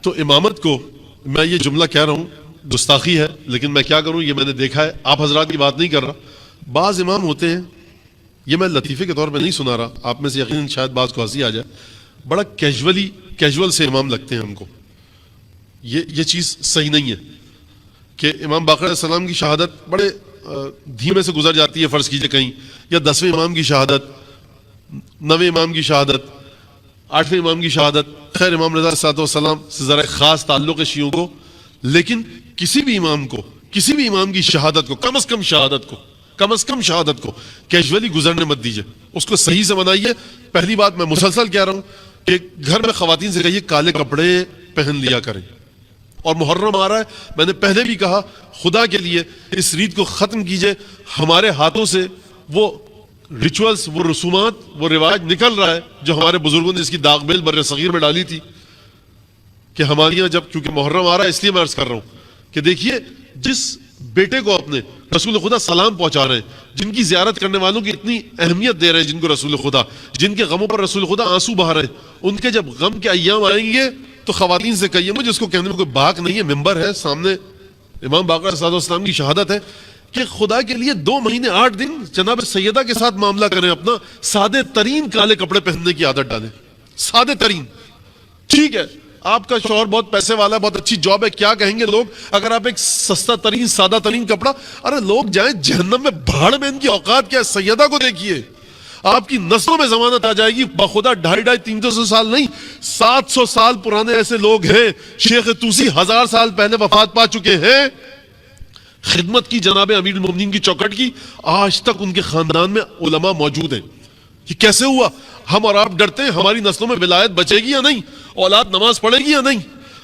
تو امامت کو میں یہ جملہ کہہ رہا ہوں گستاخی ہے، لیکن میں کیا کروں، یہ میں نے دیکھا ہے، آپ حضرات کی بات نہیں کر رہا. بعض امام ہوتے ہیں، یہ میں لطیفے کے طور پہ نہیں سنا رہا، آپ میں سے یقیناً شاید بعض کو ہنسی آ جائے، بڑا کیجول سے امام لگتے ہیں ہم کو. یہ چیز صحیح نہیں ہے کہ امام باقر علیہ السلام کی شہادت بڑے دھیمے سے گزر جاتی ہے، فرض کیجئے کہیں، یا 10ویں امام کی شہادت، 9ویں امام کی شہادت، 8ویں امام کی شہادت. خیر امام رضا علیہ السلام سے ذرا خاص تعلق ہے شیعوں کو، لیکن کسی بھی امام کی شہادت کو کم از کم شہادت کو کیجولی گزرنے مت دیجئے، اس کو صحیح سے منائیے. پہلی بات میں مسلسل کہہ رہا ہوں کہ گھر میں خواتین سے کہیے کالے کپڑے پہن لیا کریں. اور محرم آ رہا ہے، میں نے پہلے بھی کہا، خدا کے لیے اس ریت کو ختم کیجئے. ہمارے ہاتھوں سے وہ ریچولز، وہ رسومات، وہ رواج نکل رہا ہے جو ہمارے بزرگوں نے اس کی داغ بیل بر صغیر میں ڈالی تھی. کہ ہمارے یہاں جب چونکہ محرم آ رہا ہے اس لیے میں عرض کر رہا ہوں کہ دیکھیے، جس بیٹے کو اپنے رسول خدا سلام پہنچا رہے ہیں، جن کی زیارت کرنے والوں کی اتنی اہمیت دے رہے ہیں، جن کو رسول خدا، جن کے غموں پر رسول خدا آنسو بہا رہے ہیں، ان کے جب غم کے ایام آئیں گے تو خواتین سے کہیے، مجھے اس کو کہنے میں کوئی باک نہیں ہے، ممبر ہے، سامنے امام باقر علیہ السلام کی شہادت ہے، کہ خدا کے لیے 2 مہینے 8 دن جناب سیدہ کے ساتھ معاملہ کریں، اپنا سادے ترین کالے کپڑے پہننے کی عادت ڈالیں. سادے ترین. ٹھیک ہے آپ کا شوہر بہت پیسے والا ہے، بہت اچھی جاب ہے، کیا کہیں گے لوگ اگر آپ ایک سستا ترین سادہ ترین کپڑا، ارے لوگ جائیں جہنم میں، بھاڑ میں، ان کی اوقات کیا ہے. سیدہ کو دیکھیے، آپ کی نسلوں میں ضمانت آ جائے گی. بخدا 250-300 سال نہیں، 700 سال پرانے ایسے لوگ ہیں. شیخ طوسی 1000 سال پہلے وفات پا چکے ہیں، خدمت کی جناب امیر المومنین کی چوکٹ کی، آج تک ان کے خاندان میں علماء موجود ہیں. یہ کیسے ہوا؟ ہم اور آپ ڈرتے ہیں ہماری نسلوں میں ولایت بچے گی یا نہیں، اولاد نماز پڑھے گی یا نہیں،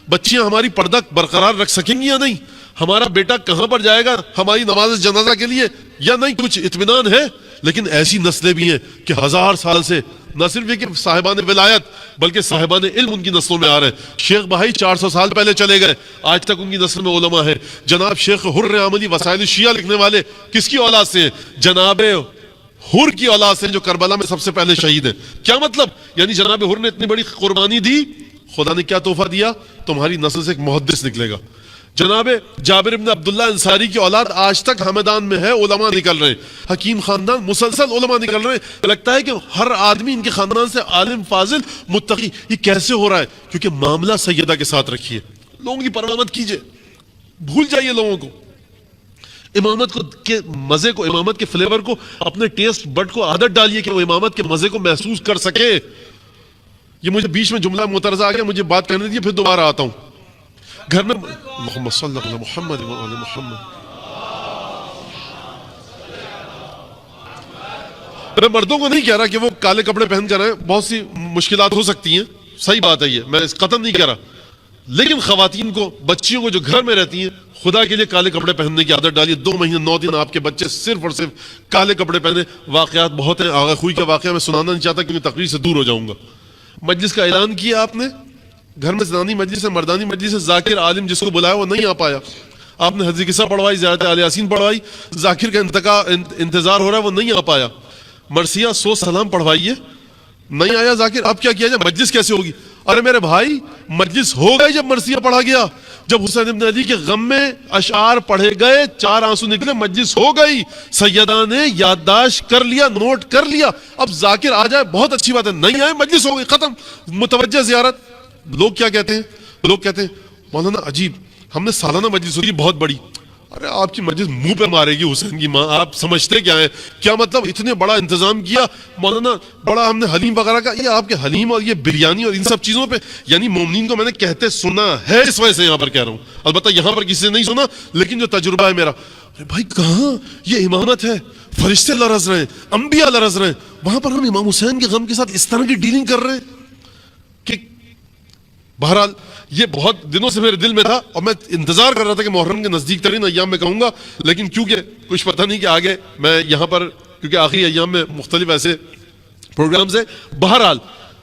بچیاں ہماری پردہ برقرار رکھ سکیں گی یا نہیں، ہمارا بیٹا کہاں پر جائے گا ہماری نماز جنازہ کے لیے یا نہیں. کچھ اطمینان ہے. لیکن ایسی نسلیں بھی ہیں کہ 1000 سال سے نہ صرف یہ کہ صاحبان ولایت بلکہ صاحبان علم ان کی نسلوں میں آ رہے ہیں. شیخ بھائی 400 سال پہلے چلے گئے، آج تک ان کی نسل میں علماء ہیں. جناب شیخ حر عملی وسائل الشیعہ لکھنے والے کس کی اولاد سے ہیں؟ جناب حر کی اولاد سے، جو کربلا میں سب سے پہلے شہید ہیں. کیا مطلب؟ یعنی جناب حر نے اتنی بڑی قربانی دی، خدا نے کیا تحفہ دیا؟ تمہاری نسل سے ایک محدث نکلے گا. جناب جابر بن عبداللہ انصاری کی اولاد آج تک ہمدان میں ہے، علماء نکل رہے ہیں. حکیم خاندان مسلسل علماء نکل رہے ہیں. لگتا ہے کہ ہر آدمی ان کے خاندان سے عالم، فاضل، متقی. یہ کیسے ہو رہا ہے؟ کیونکہ معاملہ سیدہ کے ساتھ رکھیے، لوگوں کی پرواہ مت کیجئے، بھول جائیے لوگوں کو. امامت کو کے مزے کو، امامت کے فلیور کو، اپنے ٹیسٹ بڈ کو عادت ڈالیے کہ وہ امامت کے مزے کو محسوس کر سکے. یہ مجھے بیچ میں جملہ مترجہ آ گیا، مجھے بات کرنے دیجیے، پھر دوبارہ آتا ہوں. گھر میں محمد صلی اللہ علیہ محمد و آل محمد. میں مردوں کو نہیں کہہ رہا کہ وہ کالے کپڑے پہن کر آئیں، بہت سی مشکلات ہو سکتی ہیں، صحیح بات ہے، یہ میں اس قطعاً نہیں کہہ رہا. لیکن خواتین کو، بچیوں کو جو گھر میں رہتی ہیں، خدا کے لیے کالے کپڑے پہننے کی عادت ڈالیے. 2 مہینے 9 دن آپ کے بچے صرف اور صرف کالے کپڑے پہنے. واقعات بہت ہیں. آغا خوئی کا واقعہ میں سنانا نہیں چاہتا کیونکہ تقریر سے دور ہو جاؤں گا. مجلس کا اعلان کیا آپ نے، گھر میں زنانی مجلس ہے، مردانی مجلس ہے، ذاکر عالم جس کو بلایا وہ نہیں آ پایا. آپ نے حدیث قصہ پڑھوائی، زیارت آل یاسین پڑھوائی، ذاکر کا انتظار ہو رہا ہے، وہ نہیں آ پایا. مرثیہ 100 سلام پڑھوائیے، نہیں آیا ذاکر. اب کیا کیا جائے؟ مجلس کیسے ہوگی؟ ارے میرے بھائی، مجلس ہو گئی جب مرثیہ پڑھا گیا، جب حسین ابن علی کے غم میں اشعار پڑھے گئے، 4 آنسو نکلے، مجلس ہو گئی. سیدہ نے یادداشت کر لیا، نوٹ کر لیا. اب ذاکر آ جائے بہت اچھی بات ہے، نہیں آئے مجلس ہو گئی، ختم. متوجہ زیارت. لوگ کیا کہتے ہیں؟ لوگ کہتے ہیں مولانا عجیب، ہم نے سالانہ مجلس ہوئی بہت بڑی. ارے آپ کی مجلس منہ پہ مارے گی حسین کی ماں. آپ سمجھتے کیا ہیں؟ کیا مطلب اتنے بڑا انتظام کیا مولانا، بڑا ہم نے حلیم وغیرہ کا. یہ آپ کے حلیم اور یہ بریانی اور ان سب چیزوں پہ، یعنی مومنین کو میں نے کہتے سنا ہے، اس وجہ سے یہاں پر کہہ رہا ہوں. البتہ یہاں پر کسی سے نہیں سنا، لیکن جو تجربہ ہے میرا. ارے بھائی کہاں یہ امامت ہے؟ فرشتے لرز رہے ہیں، انبیاء لرز رہے ہیں، وہاں پر ہم امام حسین کے غم کے ساتھ اس طرح کی ڈیلنگ کر رہے ہیں کہ بہرحال یہ بہت دنوں سے میرے دل میں تھا اور میں انتظار کر رہا تھا کہ محرم کے نزدیک ترین ایام میں کہوں گا. لیکن کیونکہ کچھ پتہ نہیں کہ آگے میں یہاں پر، کیونکہ آخری ایام میں مختلف ایسے پروگرامز ہیں. بہرحال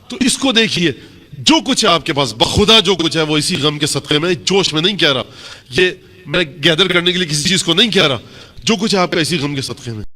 تو اس کو دیکھیے، جو کچھ ہے آپ کے پاس بخدا جو کچھ ہے وہ اسی غم کے صدقے میں. جوش میں نہیں کہہ رہا، یہ میں گیدر کرنے کے لیے کسی چیز کو نہیں کہہ رہا، جو کچھ ہے آپ کا اسی غم کے صدقے میں.